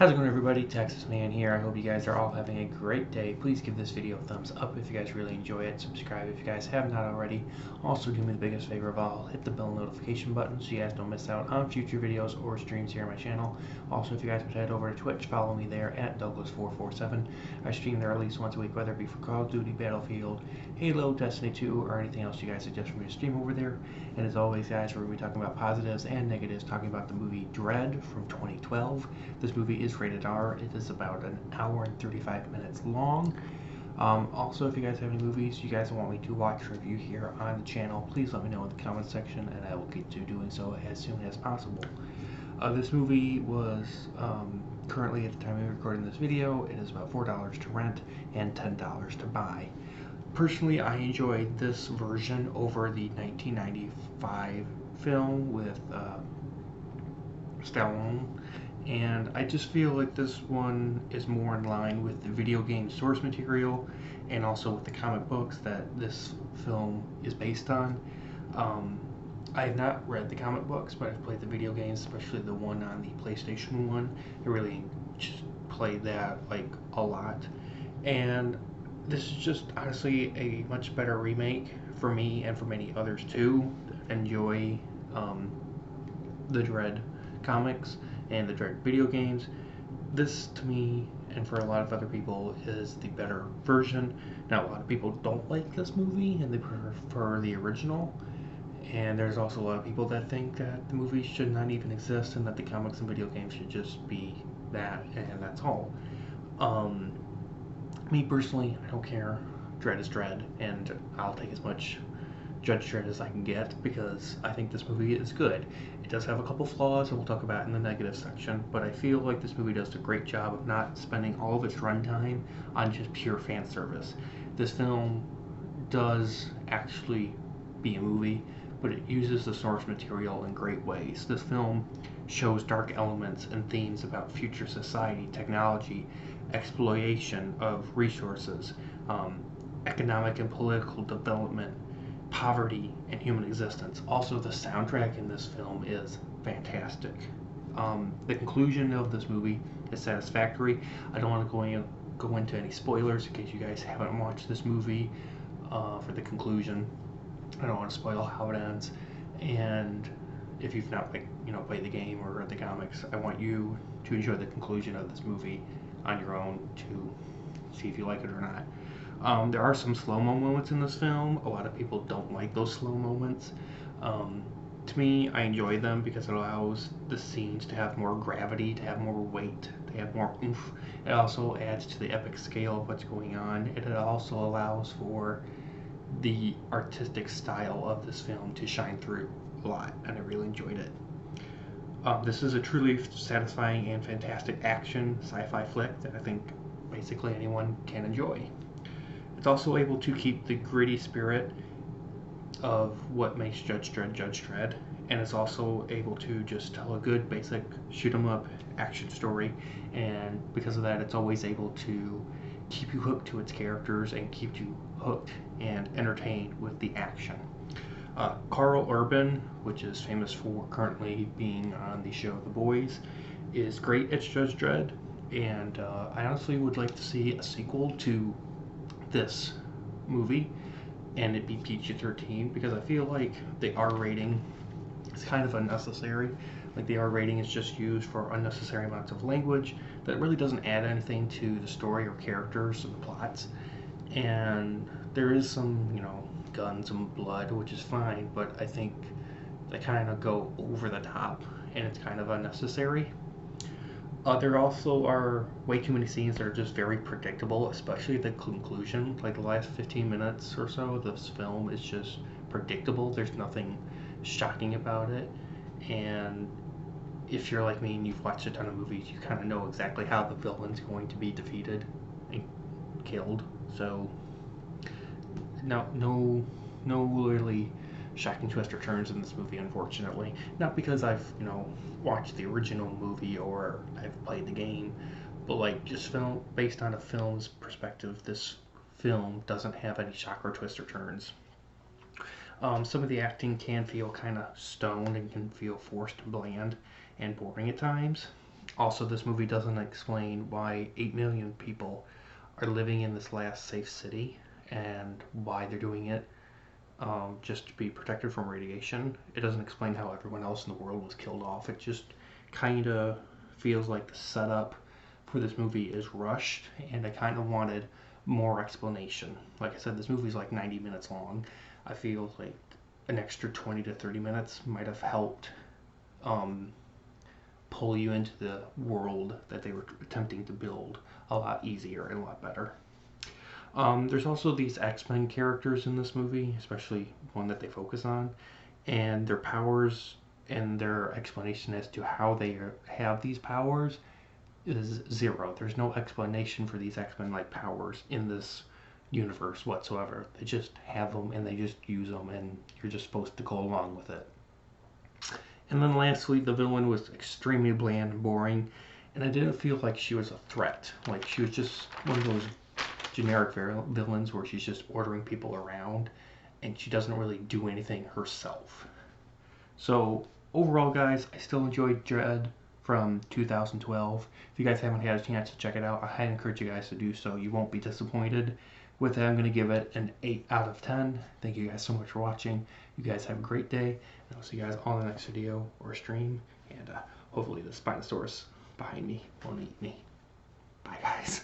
How's it going, everybody? Texas Man here. I hope you guys are all having a great day. Please give this video a thumbs up if you guys really enjoy it. Subscribe if you guys have not already. Also, do me the biggest favor of all, hit the bell notification button so you guys don't miss out on future videos or streams here on my channel. Also, if you guys would head over to Twitch, follow me there at Douglas447. I stream there at least once a week, whether it be for Call of Duty, Battlefield, Halo, Destiny 2, or anything else you guys suggest for me to stream over there. And as always, guys, we're going to be talking about positives and negatives, talking about the movie Dredd from 2012. This movie is rated R. It is about an hour and 35 minutes long. Also, if you guys have any movies you guys want me to watch or review here on the channel, please let me know in the comment section and I will get to doing so as soon as possible. This movie was currently, at the time of recording this video, it is about $4 to rent and $10 to buy. Personally, I enjoyed this version over the 1995 film with Stallone, and I just feel like this one is more in line with the video game source material and also with the comic books that this film is based on. I have not read the comic books, but I've played the video games, especially the one on the PlayStation 1. I really just played that like a lot, and this is just honestly a much better remake for me and for many others too that enjoy the Dredd comics and the Dredd video games. This, to me, and for a lot of other people, is the better version. Now, a lot of people don't like this movie and they prefer the original. And there's also a lot of people that think that the movie should not even exist and that the comics and video games should just be that and that's all. Me personally, I don't care. Dredd is Dredd, and I'll take as much Judge Dredd as I can get because I think this movie is good. It does have a couple flaws that we'll talk about in the negative section, but I feel like this movie does a great job of not spending all of its runtime on just pure fan service. This film does actually be a movie, but it uses the source material in great ways. This film shows dark elements and themes about future society, technology, exploitation of resources, economic and political development, poverty, and human existence. Also, the soundtrack in this film is fantastic. The conclusion of this movie is satisfactory. I don't want to go into any spoilers in case you guys haven't watched this movie for the conclusion. I don't want to spoil how it ends, and if you've not played the game or read the comics, I want you to enjoy the conclusion of this movie on your own to see if you like it or not. There are some slow-mo moments in this film. A lot of people don't like those slow moments. To me, I enjoy them because it allows the scenes to have more gravity, to have more weight, to have more oomph. It also adds to the epic scale of what's going on. It also allows for the artistic style of this film to shine through a lot, and I really enjoyed it. This is a truly satisfying and fantastic action sci-fi flick that I think basically anyone can enjoy. It's also able to keep the gritty spirit of what makes Judge Dredd, and it's also able to just tell a good basic shoot 'em up action story, and because of that it's always able to keep you hooked to its characters and keep you hooked and entertained with the action. Karl Urban, which is famous for currently being on the show The Boys, is great as Judge Dredd, and I honestly would like to see a sequel to this movie, and it be PG-13, because I feel like the R rating is kind of unnecessary. Like, the R rating is just used for unnecessary amounts of language that really doesn't add anything to the story or characters or the plots. And there is some, guns and blood, which is fine, but I think they kind of go over the top and it's kind of unnecessary. There also are way too many scenes that are just very predictable, especially the conclusion. Like, the last 15 minutes or so of this film is just predictable. There's nothing shocking about it, and if you're like me and you've watched a ton of movies, you kind of know exactly how the villain's going to be defeated and killed. So no really shocking twists or turns in this movie, unfortunately. Not because I've watched the original movie or I've played the game, but like, just based on a film's perspective, this film doesn't have any shock or twist or turns. Some of the acting can feel kind of stoned and can feel forced and bland and boring at times. Also, this movie doesn't explain why 8 million people are living in this last safe city and why they're doing it, just to be protected from radiation. It doesn't explain how everyone else in the world was killed off. It just kind of feels like the setup for this movie is rushed, and I kind of wanted more explanation. Like I said, this movie's like 90 minutes long. I feel like an extra 20 to 30 minutes might have helped um, pull you into the world that they were attempting to build a lot easier and a lot better. There's also these X-Men characters in this movie, especially one that they focus on, and their powers and their explanation as to how they have these powers is zero. There's no explanation for these X-Men like powers in this universe whatsoever. They just have them and they just use them, and you're just supposed to go along with it. And then lastly, the villain was extremely bland and boring, and I didn't feel like she was a threat. Like she was just one of those generic villains where she's just ordering people around and she doesn't really do anything herself. So overall, guys, I still enjoyed Dredd from 2012. If you guys haven't had a chance to check it out, I highly encourage you guys to do so. You won't be disappointed. With that, I'm going to give it an 8 out of 10. Thank you guys so much for watching. You guys have a great day, and I'll see you guys on the next video or stream. And hopefully the Spinosaurus behind me won't eat me. Bye, guys.